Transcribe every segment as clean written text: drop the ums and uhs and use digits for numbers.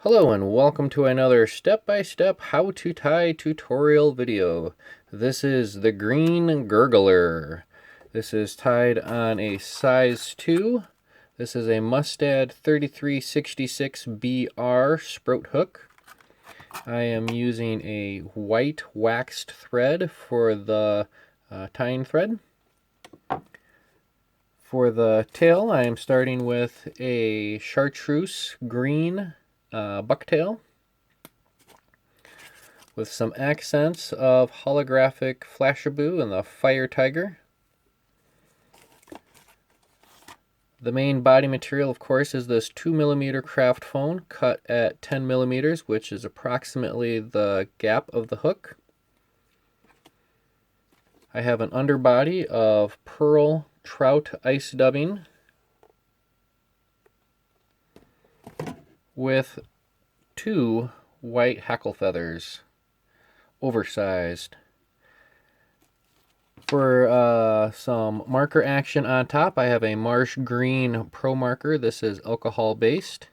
Hello and welcome to another step-by-step how to tie tutorial video. This is the green Gurgler. This is tied on a size 2. This is a Mustad 3366BR Sproat hook. I am using a white waxed thread for the tying thread. For the tail, I am starting with a Chartreuse green Bucktail with some accents of Holographic Flashabou and the Fire Tiger. The main body material, of course, is this 2mm craft foam cut at 10mm, which is approximately the gap of the hook. I have an underbody of pearl trout ice dubbing with 2 white hackle feathers, oversized. For some marker action on top, I have a Marsh green pro marker. This is alcohol based.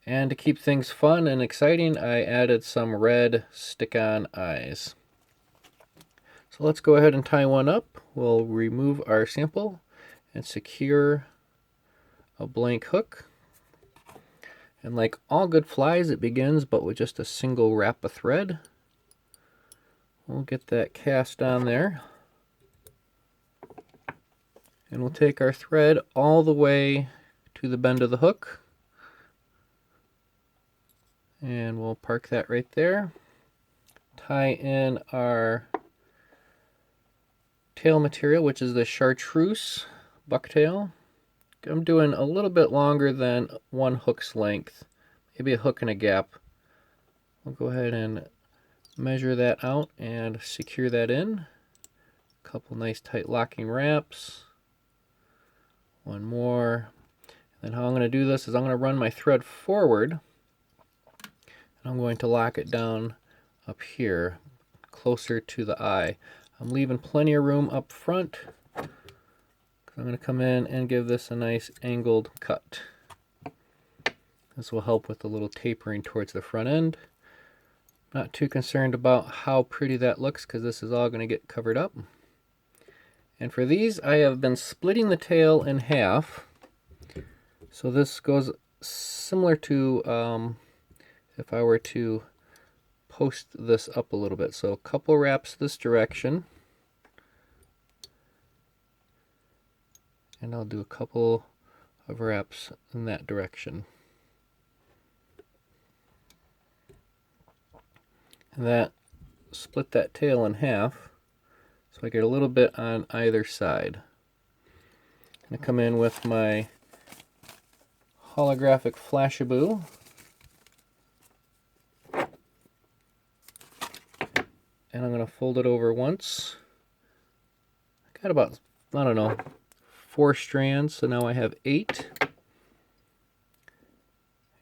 And to keep things fun and exciting, I added some red stick-on eyes. So let's go ahead and tie one up. We'll remove our sample and secure a blank hook. And like all good flies, it begins but with just a single wrap of thread. We'll get that cast on there. And we'll take our thread all the way to the bend of the hook. And we'll park that right there. Tie in our tail material, which is the Chartreuse Bucktail. I'm doing a little bit longer than one hook's length, maybe a hook and a gap. We'll go ahead and measure that out and secure that in. A couple nice tight locking wraps. One more. And then how I'm going to do this is I'm going to run my thread forward, and I'm going to lock it down up here, closer to the eye. I'm leaving plenty of room up front. I'm going to come in and give this a nice angled cut. This will help with a little tapering towards the front end. Not too concerned about how pretty that looks because this is all going to get covered up. And for these, I have been splitting the tail in half. So this goes similar to if I were to post this up a little bit. So a couple wraps this direction. And I'll do a couple of wraps in that direction. And that split that tail in half, so I get a little bit on either side. I'm going to come in with my holographic Flashabou. And I'm going to fold it over once. I got about, I don't know, 4 strands, so now I have 8.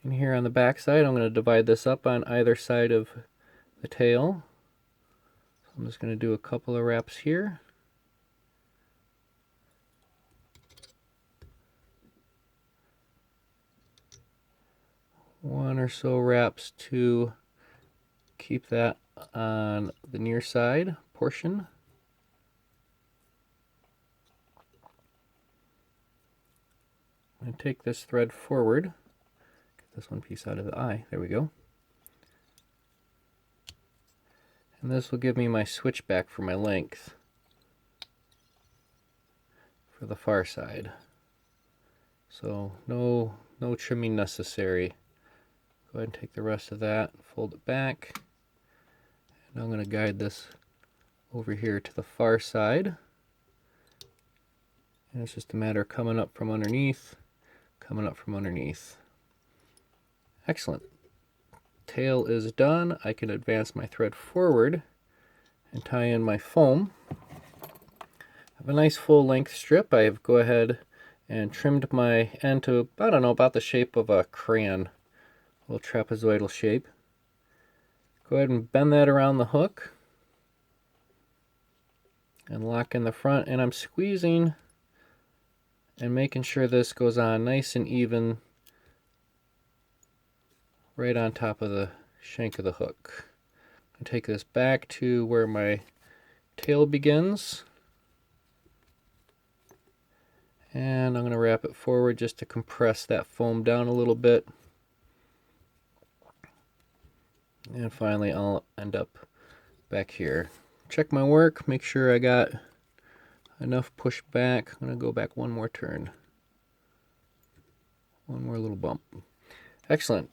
And here on the back side, I'm going to divide this up on either side of the tail. So I'm just going to do a couple of wraps here. One or so wraps to keep that on the near side portion. I'm going to take this thread forward, get this one piece out of the eye, there we go. And this will give me my switchback for my length for the far side. So no trimming necessary. Go ahead and take the rest of that, fold it back. And I'm going to guide this over here to the far side. And it's just a matter of coming up from underneath, coming up from underneath. Excellent. Tail is done. I can advance my thread forward and tie in my foam. I have a nice full length strip. I have go ahead and trimmed my end to, I don't know, about the shape of a crayon, a little trapezoidal shape. Go ahead and bend that around the hook and lock in the front, and I'm squeezing and making sure this goes on nice and even right on top of the shank of the hook. I'll take this back to where my tail begins. And I'm going to wrap it forward just to compress that foam down a little bit. And finally I'll end up back here. Check my work, make sure I got enough push back. I'm going to go back one more turn. One more little bump. Excellent.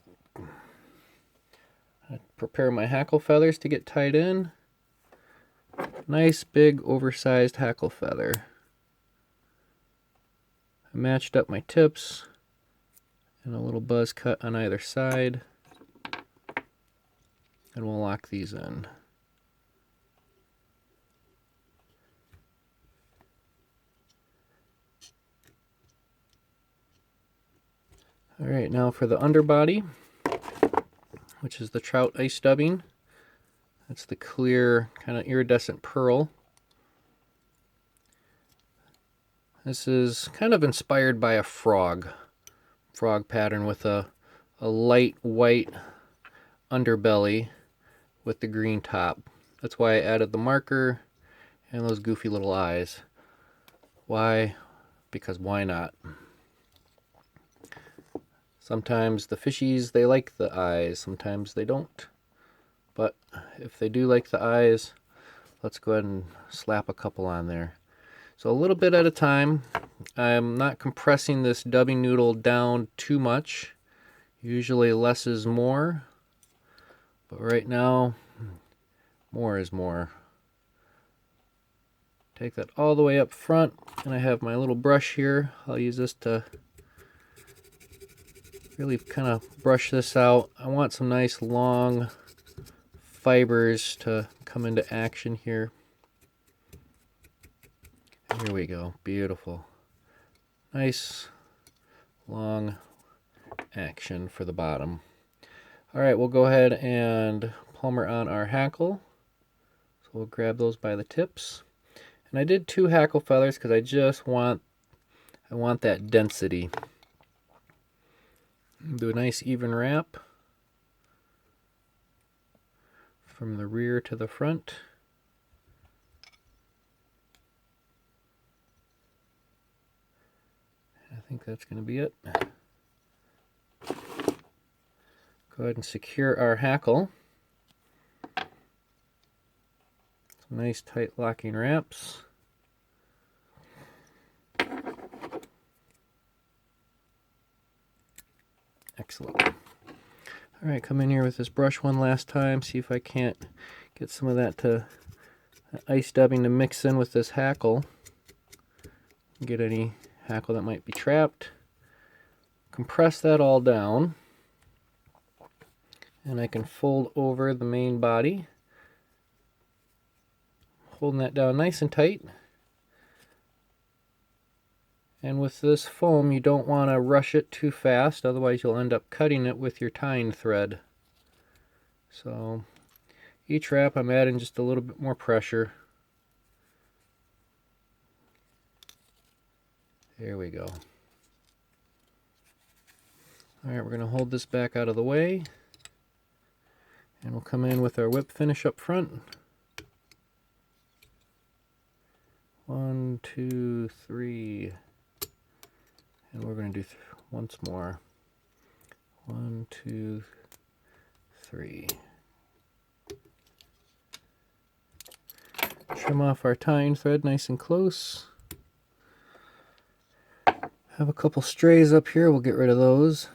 I prepare my hackle feathers to get tied in. Nice big oversized hackle feather. I matched up my tips and a little buzz cut on either side. And we'll lock these in. Alright, now for the underbody, which is the trout ice dubbing. That's the clear, kind of iridescent pearl. This is kind of inspired by a frog pattern with a light white underbelly with the green top. That's why I added the marker and those goofy little eyes. Why? Because why not? Sometimes the fishies, they like the eyes, sometimes they don't. But if they do like the eyes, let's go ahead and slap a couple on there. So a little bit at a time. I'm not compressing this dubbing noodle down too much. Usually less is more. But right now, more is more. Take that all the way up front, and I have my little brush here. I'll use this to really kind of brush this out. I want some nice long fibers to come into action here. Here we go. Beautiful. Nice long action for the bottom. Alright, we'll go ahead and palmer on our hackle. So we'll grab those by the tips. And I did 2 hackle feathers because I want that density. Do a nice even wrap from the rear to the front. I think that's going to be it. Go ahead and secure our hackle. Some nice tight locking wraps. Excellent. Alright, come in here with this brush one last time, see if I can't get some of that ice dubbing to mix in with this hackle. Get any hackle that might be trapped. Compress that all down. And I can fold over the main body. Holding that down nice and tight. And with this foam, you don't want to rush it too fast, otherwise you'll end up cutting it with your tying thread. So each wrap I'm adding just a little bit more pressure. There we go. Alright, we're going to hold this back out of the way. And we'll come in with our whip finish up front. 1, 2, 3. And we're going to do once more. 1, 2, 3. Trim off our tying thread nice and close. Have a couple strays up here, we'll get rid of those.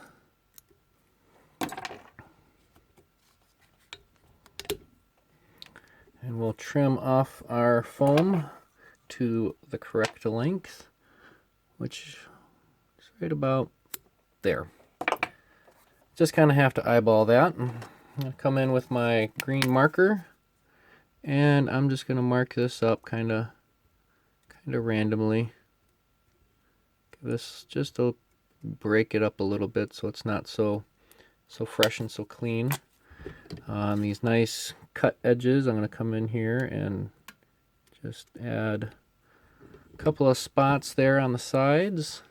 And we'll trim off our foam to the correct length, which is right about there. Just kind of have to eyeball that. I'm going to come in with my green marker, and I'm just going to mark this up kind of randomly. Give this just to break it up a little bit so it's not so fresh and so clean. On these nice cut edges, I'm going to come in here and just add a couple of spots there on the sides.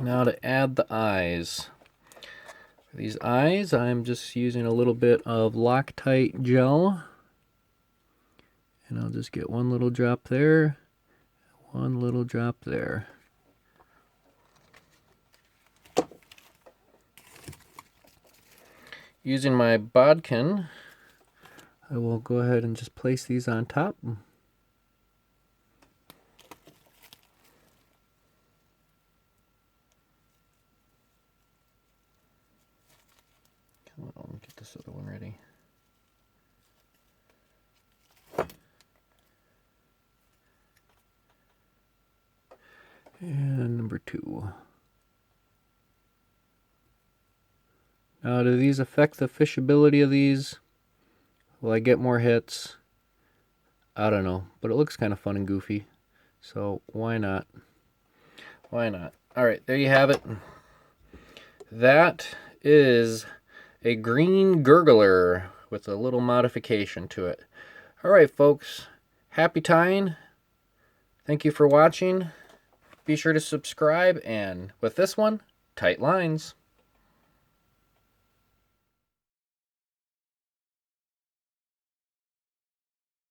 Now to add the eyes. For these eyes, I'm just using a little bit of Loctite gel. And I'll just get one little drop there, one little drop there. Using my bodkin, I will go ahead and just place these on top. Come on, get this other one ready. And number 2. Now, do these affect the fishability of these? Will I get more hits? I don't know, but it looks kind of fun and goofy. So why not? Why not? All right, there you have it. That is a green Gurgler with a little modification to it. All right, folks. Happy tying. Thank you for watching. Be sure to subscribe, and with this one, tight lines.